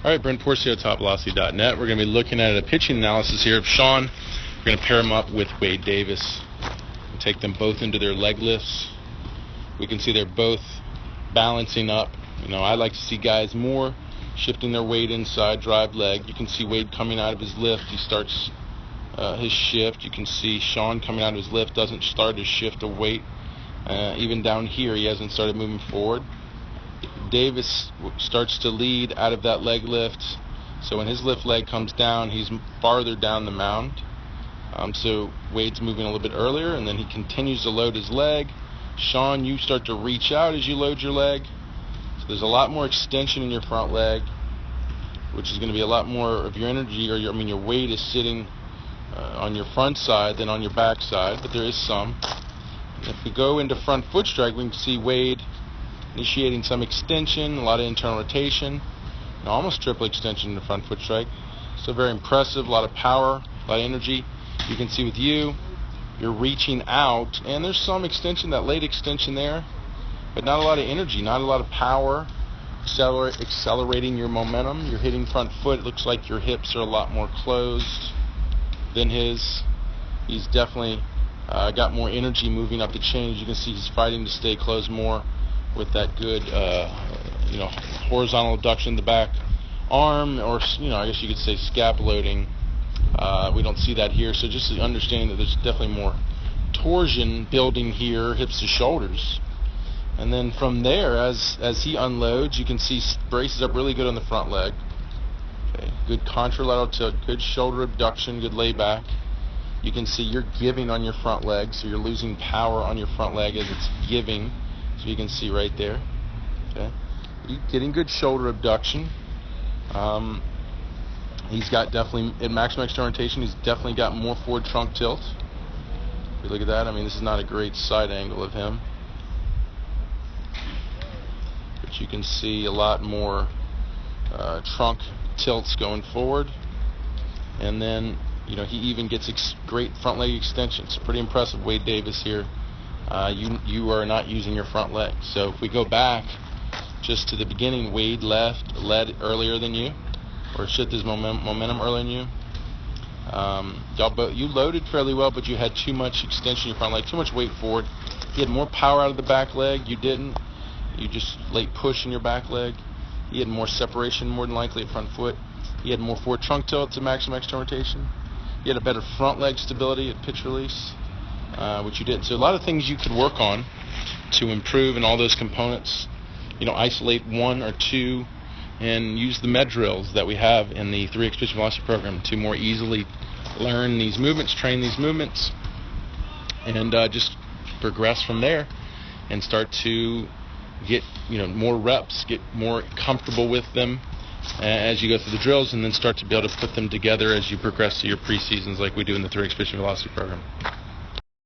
All right, Brent Porcio, TopVelocity.net. We're going to be looking at a pitching analysis here of Sean. We're going to pair him up with Wade Davis and take them both into their leg lifts. We can see they're both balancing up. You know, I like to see guys more shifting their weight inside, drive leg. You can see Wade coming out of his lift. He starts his shift. You can see Sean coming out of his lift, doesn't start his shift of weight. Even down here, he hasn't started moving forward. Davis starts to lead out of that leg lift. So when his lift leg comes down, he's farther down the mound. So Wade's moving a little bit earlier, and then he continues to load his leg. Sean, you start to reach out as you load your leg. So there's a lot more extension in your front leg, which is going to be a lot more of your energy, or your weight is sitting on your front side than on your back side, but there is some. If we go into front foot strike, we can see Wade initiating some extension, a lot of internal rotation, and almost triple extension in the front foot strike. So very impressive, a lot of power, a lot of energy. You can see with you, you're reaching out, and there's some extension, that late extension there, but not a lot of energy, not a lot of power, accelerating your momentum. You're hitting front foot. It looks like your hips are a lot more closed than his. He's definitely got more energy moving up the chain. As you can see, he's fighting to stay closed more with that good, horizontal abduction in the back arm, or I guess you could say scap loading. We don't see that here, so just understanding that there's definitely more torsion building here, hips to shoulders. And then from there, as he unloads, you can see braces up really good on the front leg. Okay, good contralateral tilt, good shoulder abduction, good layback. You can see you're giving on your front leg, so you're losing power on your front leg as it's giving. So you can see right there. Okay, you're getting good shoulder abduction. He's got definitely, at maximum external rotation, he's definitely got more forward trunk tilt. If you look at that, this is not a great side angle of him, but you can see a lot more trunk tilts going forward. And then, he even gets great front leg extensions. Pretty impressive, Wade Davis here. You are not using your front leg. So if we go back just to the beginning, Wade led earlier than you, or shifted his momentum earlier than you. You loaded fairly well, but you had too much extension in your front leg, too much weight forward. He had more power out of the back leg. You didn't. You just late push in your back leg. He had more separation, more than likely, at front foot. He had more forward trunk tilt to maximum external rotation. He had a better front leg stability at pitch release, which you didn't. So a lot of things you could work on to improve in all those components. Isolate one or two, and use the med drills that we have in the 3x Pitch Velocity program to more easily learn these movements, train these movements, and just progress from there and start to get more reps, get more comfortable with them as you go through the drills, and then start to be able to put them together as you progress through your pre-seasons like we do in the 3x Pitch Velocity program.